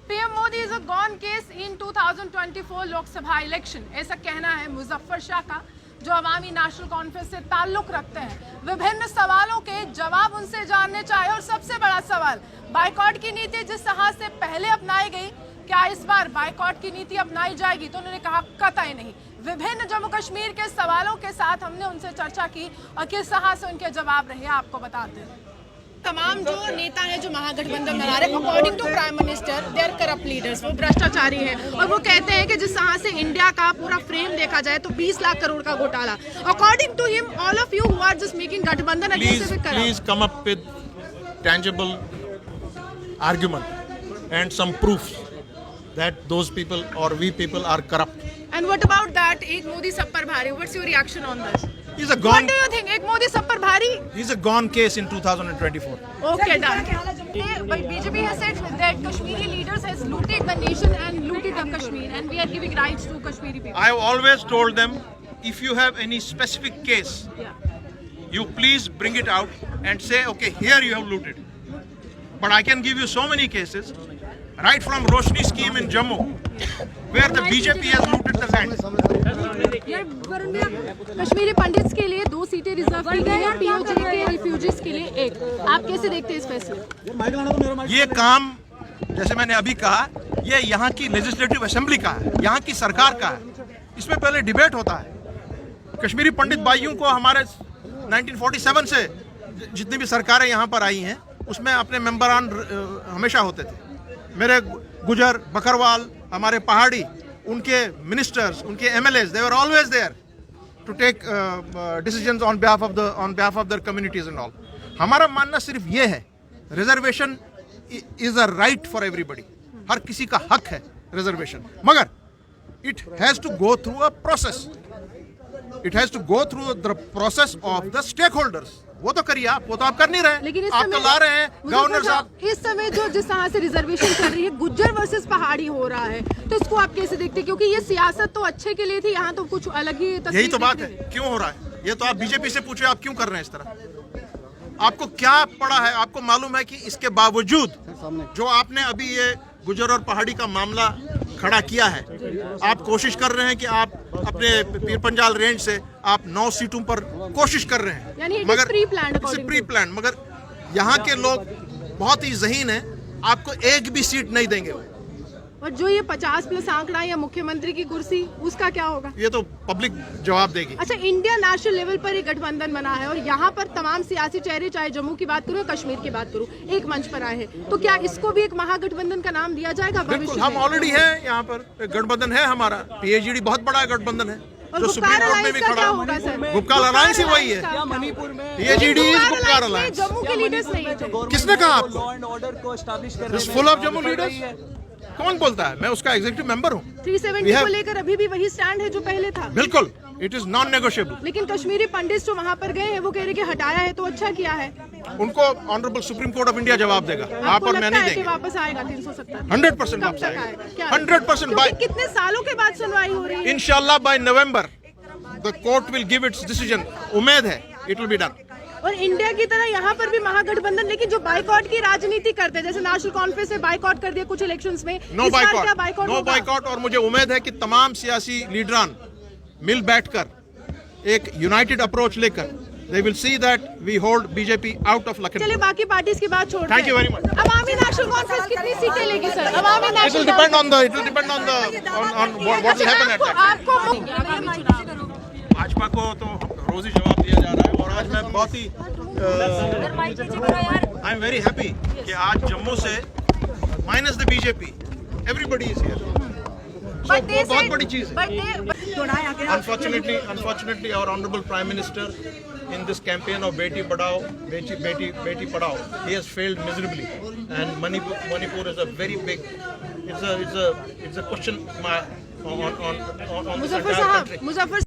PM Modi is a gone case in 2024 Lok Sabha election, ऐसा कहना है मुजफ्फर शाह का, जो अवामी नेशनल कॉन्फ्रेंस से ताल्लुक रखते हैं। विभिन्न सवालों के जवाब उनसे जानने चाहिए। और सबसे बड़ा सवाल, बाइकॉट की नीति जिस तरह से पहले अपनाई गई, क्या इस बार बाइकॉट की नीति अपनाई जाएगी? तो उन्होंने कहा कतई नहीं। विभिन्न जम्मू कश्मीर के सवालों के साथ हमने उनसे चर्चा की और किस तरह से उनके जवाब रहे आपको बताते हैं। तमाम जो नेता हैं जो महागठबंधन बना रहे, according to prime minister they are corrupt leaders, वो भ्रष्टाचारी हैं। और वो कहते हैं कि जिस तरह से इंडिया का पूरा फ्रेम देखा जाए तो 20 लाख करोड़ का घोटाला। According to him, all of you who are just making गठबंधन against with corrupt, please come up with tangible argument and some proof that those people or we people are corrupt. And what about that एक मोदी सब पर भारी? What's your reaction on this? He's a What gone do you think? एक मोदी सब पर भारी? he's a gone case in 2024. Okay, done. But BJP has said that Kashmiri leaders has looted the nation and looted the Kashmir, and we are giving rights to Kashmiri people. I have always told them, if you have any specific case, Yeah. you please bring it out and say, okay, here you have looted. But I can give you so many cases, right from Roshni scheme in Jammu, where the BJP has looted the land. Kashmiri pandits के लिए 2 सीटें reserve की गई हैं, PoJ के refugees के लिए 1। आप कैसे देखते हैं इस फैसले? ये काम, जैसे मैंने अभी कहा, ये यहाँ की लेजिस्लेटिव असेंबली का है, यहाँ की सरकार का है। इसमें पहले डिबेट होता है। कश्मीरी पंडित भाइयों को हमारे 1947 से जितनी भी सरकारें यहाँ पर आई हैं, उसमें अपने मेंबरान हमेशा होते थे। मेरे गुजर, बकरवाल, हमारे पहाड़ी, उनके मिनिस्टर्स, उनके MLAs, they were always there to take decisions on behalf of their communities and all. हमारा मानना सिर्फ ये है, reservation is a right for everybody, हर किसी का हक है रिजर्वेशन, मगर it has to go through a process, it has to go through the process of the stakeholders. वो तो करिए आप, वो तो आप कर नहीं रहे। लेकिन आप तो ला रहे हैं गवर्नर साहब। इस समय जो जिस तरह से रिजर्वेशन चल रही है, गुज्जर वर्सेस पहाड़ी हो रहा है, तो इसको आप कैसे देखते हैं? क्योंकि ये सियासत तो अच्छे के लिए थी, यहाँ तो कुछ अलग ही यही तो बात है, क्यों हो रहा है? ये तो आप बीजेपी से पूछे, आप क्यों कर रहे हैं इस तरह? आपको क्या पड़ा है? आपको मालूम है कि इसके बावजूद जो आपने अभी ये गुजर और पहाड़ी का मामला खड़ा किया है, आप कोशिश कर रहे हैं कि आप अपने पीर पंजाल रेंज से आप 9 सीटों पर कोशिश कर रहे हैं, मगर प्री प्लान, मगर यहाँ के लोग बहुत ही ज़हीन हैं, आपको एक भी सीट नहीं देंगे। और जो ये 50+ आंकड़ा या मुख्यमंत्री की कुर्सी, उसका क्या होगा? ये तो पब्लिक जवाब देगी। अच्छा, इंडिया नेशनल लेवल पर एक गठबंधन बना है और यहाँ पर तमाम सियासी चेहरे, चाहे जम्मू की बात करूँ, कश्मीर की बात करूँ, एक मंच पर आए हैं, तो क्या इसको भी एक महागठबंधन का नाम दिया जाएगा? बिल्कुल, हम ऑलरेडी है, यहाँ पर गठबंधन है हमारा, पीएचडी बहुत बड़ा गठबंधन है, जो सुप्रीम कोर्ट में भी खड़ा है। गुपकार अलायंस ही वही है, मणिपुर में PhD is Gupkar alliance. Jammu के लीडर्स नहीं है। किसने कहा आपको? लॉ एंड ऑर्डर को एस्टैब्लिश करने में फुल ऑफ जम्मू लीडर्स कौन बोलता है? मैं उसका एग्जीक्यूटिव मेंबर हूँ। 370 को लेकर अभी भी वही स्टैंड है जो पहले था। बिल्कुल, इट इज नॉन नेगोशिएबल। लेकिन कश्मीरी पंडित जो वहाँ पर गए हैं, वो कह रहे कि हटाया है तो अच्छा किया है। उनको honourable supreme court of India जवाब देगा, आप और मैं नहीं देंगे। वापस आएगा 370? 100% वापस आएगा, 100%। बाय कितने सालों के बाद सुनवाई हो रही है? इंशाल्लाह by November the court will give its decision. उम्मीद है इट विल बी डन। और इंडिया की तरह यहाँ पर भी महागठबंधन, लेकिन जो बाइकॉट की राजनीति करते हैं, जैसे नेशनल कॉन्फ्रेंस ने बाइकॉट कर दिया कुछ इलेक्शंस में, नो बाइकॉट। और मुझे उम्मीद है कि तमाम सियासी लीडरान मिल बैठकर एक यूनाइटेड अप्रोच लेकर they will see that we hold BJP out of Lakhimpur। चलिए बाकी पार्टीज की बात छोड़ Thank you very much। Awami national conference कितनी सीटें लेगी sir? Awami national, it will depend on what will happen at that time। आपको भाजपा को तो रोज ही जवाब दिया जा रहा है, और आज मैं बहुत ही आई एम वेरी हैप्पी कि आज जम्मू से minus the BJP everybody is here. So, वो बहुत बड़ी चीज है। Unfortunately, our honorable Prime Minister in this campaign of Beti Padhao, he has failed miserably, and Manipur is a very big, it's a question on the entire country। Muzaffar